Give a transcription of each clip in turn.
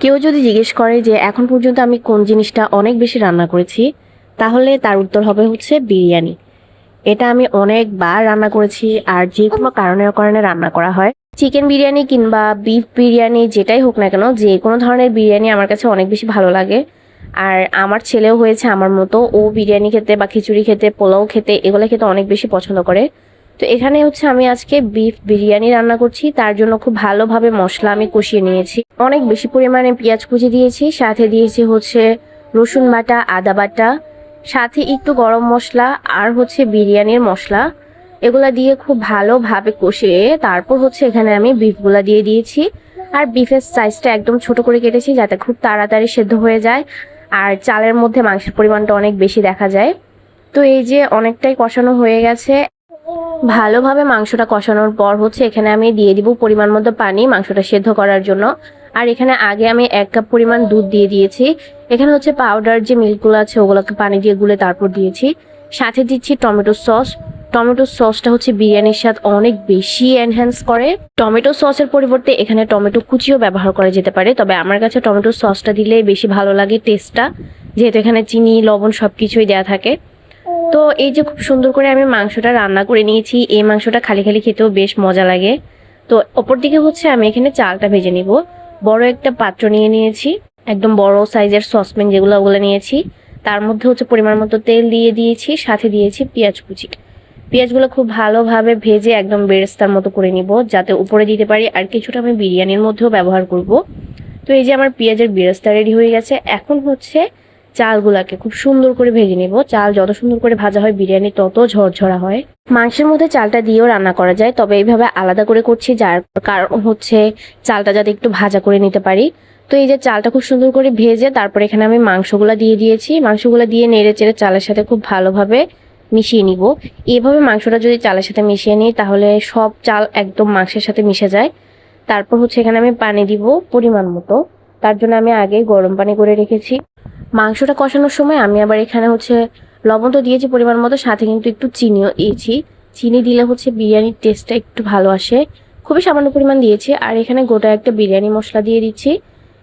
কেউ যদি জিজ্ঞেস করে যে এখন পর্যন্ত আমি কোন জিনিসটা অনেক বেশি রান্না করেছি, তাহলে তার উত্তর হবে হচ্ছে বিরিয়ানি। এটা আমি অনেকবার রান্না করেছি, আর যে কোনো কারণে রান্না করা হয়। চিকেন বিরিয়ানি কিংবা বিফ বিরিয়ানি যেটাই হোক না কেন, যে কোনো ধরনের বিরিয়ানি আমার কাছে অনেক বেশি ভালো লাগে। আর আমার ছেলেও হয়েছে আমার মতো, ও বিরিয়ানি খেতে বা খিচুড়ি খেতে, পোলাও খেতে, এগুলো খেতে অনেক বেশি পছন্দ করে। তো এখানে হচ্ছে আমি আজকে বিফ বিরিয়ানি রান্না করছি, তার জন্য খুব ভালোভাবে মশলা আমি কষিয়ে নিয়েছি। অনেক বেশি পরিমাণে পেঁয়াজ কুচি দিয়েছি, সাথে দিয়েছি হচ্ছে রসুন বাটা, আদা বাটা, সাথে একটু গরম মশলা আর হচ্ছে বিরিয়ানির মশলা। এগুলা দিয়ে খুব ভালোভাবে কষিয়ে তারপর হচ্ছে এখানে আমি বিফগুলা দিয়ে দিয়েছি। আর বিফের সাইজটা একদম ছোট করে কেটেছি যাতে খুব তাড়াতাড়ি সেদ্ধ হয়ে যায়, আর চালের মধ্যে মাংসের পরিমাণটা অনেক বেশি দেখা যায়। তো এই যে অনেকটাই কষানো হয়ে গেছে। ভালোভাবে মাংসটা কষানোর পর হচ্ছে এখানে আমি দিয়ে দিব পরিমাণ মতো পানি মাংসটা সেদ্ধ করার জন্য। আর এখানে আগে আমি 1 কাপ পরিমাণ দুধ দিয়ে দিয়েছি। এখানে হচ্ছে পাউডার যে মিল্কগুলো আছে ওগুলোকে পানি দিয়ে গুলে তারপর দিয়েছি। সাথে দিচ্ছি টমেটো সস। টমেটো সসটা হচ্ছে বিরিয়ানির স্বাদ অনেক বেশি এনহ্যান্স করে। টমেটো সসের পরিবর্তে এখানে টমেটো কুচিও ব্যবহার করা যেতে পারে, তবে আমার কাছে টমেটো সসটা দিলে বেশি ভালো লাগে টেস্টটা, যেহেতু এখানে চিনি লবণ সবকিছুই দেওয়া থাকে। তো এই যে খুব সুন্দর করে আমি মাংসটা রান্না করে নিয়েছি, এই মাংসটা খালি খালি খেতেও বেশ মজা লাগে। তো অপর দিকে হচ্ছে আমি এখানে চালটা ভেজে নিব। বড় একটা পাত্র নিয়ে নিয়েছি, একদম বড় সাইজের সসপ্যান যেগুলো ওগুলো নিয়েছি। তার মধ্যে হচ্ছে পরিমাণ মতো তেল দিয়ে দিয়েছি, সাথে দিয়েছি পেঁয়াজ কুচি। পেঁয়াজগুলো খুব ভালোভাবে ভেজে একদম বেরেস্তার মতো করে নিব, যাতে উপরে দিতে পারি, আর কিছুটা আমি বিরিয়ানির মধ্যেও ব্যবহার করব। তো এই যে আমার পেঁয়াজের বেরেস্তা রেডি হয়ে গেছে। এখন হচ্ছে চালগুলাকে খুব সুন্দর করে ভেজে নিব। চাল যত সুন্দর করে ভাজা হয় বিরিয়ানি তত ঝরঝরা হয়। মাংসের মধ্যে চালটা দিয়েও রান্না করা যায়, তবে এইভাবে আলাদা করে করছি, যার কারণ হচ্ছে চালটা যাতে একটু ভাজা করে নিতে পারি। তো এই যে চালটা খুব সুন্দর করে ভেজে তারপর এখানে আমি মাংসগুলা দিয়ে দিয়েছি। মাংসগুলা দিয়ে নেড়ে চেড়ে চালের সাথে খুব ভালোভাবে মিশিয়ে নিব। এইভাবে মাংসটা যদি চালের সাথে মিশিয়ে নিই তাহলে সব চাল একদম মাংসের সাথে মিশে যায়। তারপর হচ্ছে এখানে আমি পানি দিব পরিমাণ মতো, তার জন্য আমি আগে গরম পানি করে রেখেছি। মাংসটা কষানোর সময় আমি আবার এখানে হচ্ছে লবণ তো দিয়েছি পরিমাণ মতো, সাথে কিন্তু একটু চিনিও দিয়েছি। চিনি দিলে হচ্ছে বিরিয়ানির টেস্টটা একটু ভালো আসে। খুবই সামান্য পরিমাণ দিয়েছি। আর এখানে গোটা একটা বিরিয়ানি মশলা দিয়ে দিচ্ছি।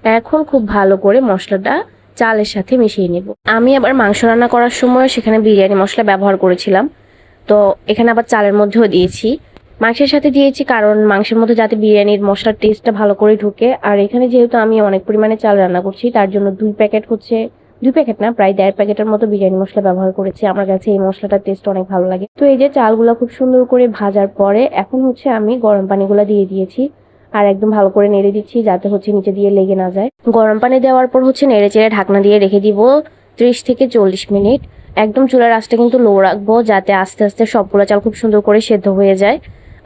এখন খুব ভালো করে মশলাটা চালের সাথে মিশিয়ে নেব। আমি আবার মাংস রান্না করার সময় সেখানে বিরিয়ানি মশলা ব্যবহার করেছিলাম, তো এখানে আবার চালের মধ্যেও দিয়েছি, মাংসের সাথে দিয়েছি, কারণ মাংসের মধ্যে যাতে বিরিয়ানির মশলার টেস্টটা ভালো করে ঢুকে। আর এখানে যেহেতু আমি অনেক পরিমাণে চাল রান্না করছি, তার জন্য 2 প্যাকেট না, প্রায় 1.5 প্যাকেটের মতো বিরিয়ানি মশলা ব্যবহার করেছি। আমার কাছে এই মশলাটার টেস্ট অনেক ভালো লাগে। তো এই যে চালগুলো খুব সুন্দর করে ভাজার পরে এখন হচ্ছে আমি গরম পানিগুলো দিয়ে দিয়েছি, আর একদম ভালো করে নেড়ে দিচ্ছি যাতে হচ্ছে নিচে দিয়ে লেগে না যায়। গরম পানি দেওয়ার পর হচ্ছে নেড়ে চেড়ে ঢাকনা দিয়ে রেখে দিব 30 থেকে 40 মিনিট। একদম চুলার আঁচটা কিন্তু লো রাখবো, যাতে আস্তে আস্তে সবগুলো চাল খুব সুন্দর করে সেদ্ধ হয়ে যায়।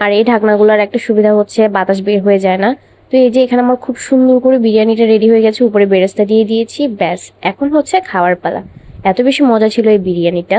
আর এই ঢাকনাগুলোর একটা সুবিধা হচ্ছে বাতাস বের হয়ে যায় না। তো এই যে এখানে আমার খুব সুন্দর করে বিরিয়ানিটা রেডি হয়ে গেছে, উপরে বেরেস্তা দিয়ে দিয়েছি, ব্যাস এখন হচ্ছে খাওয়ার পালা। এত বেশি মজা ছিল এই বিরিয়ানিটা।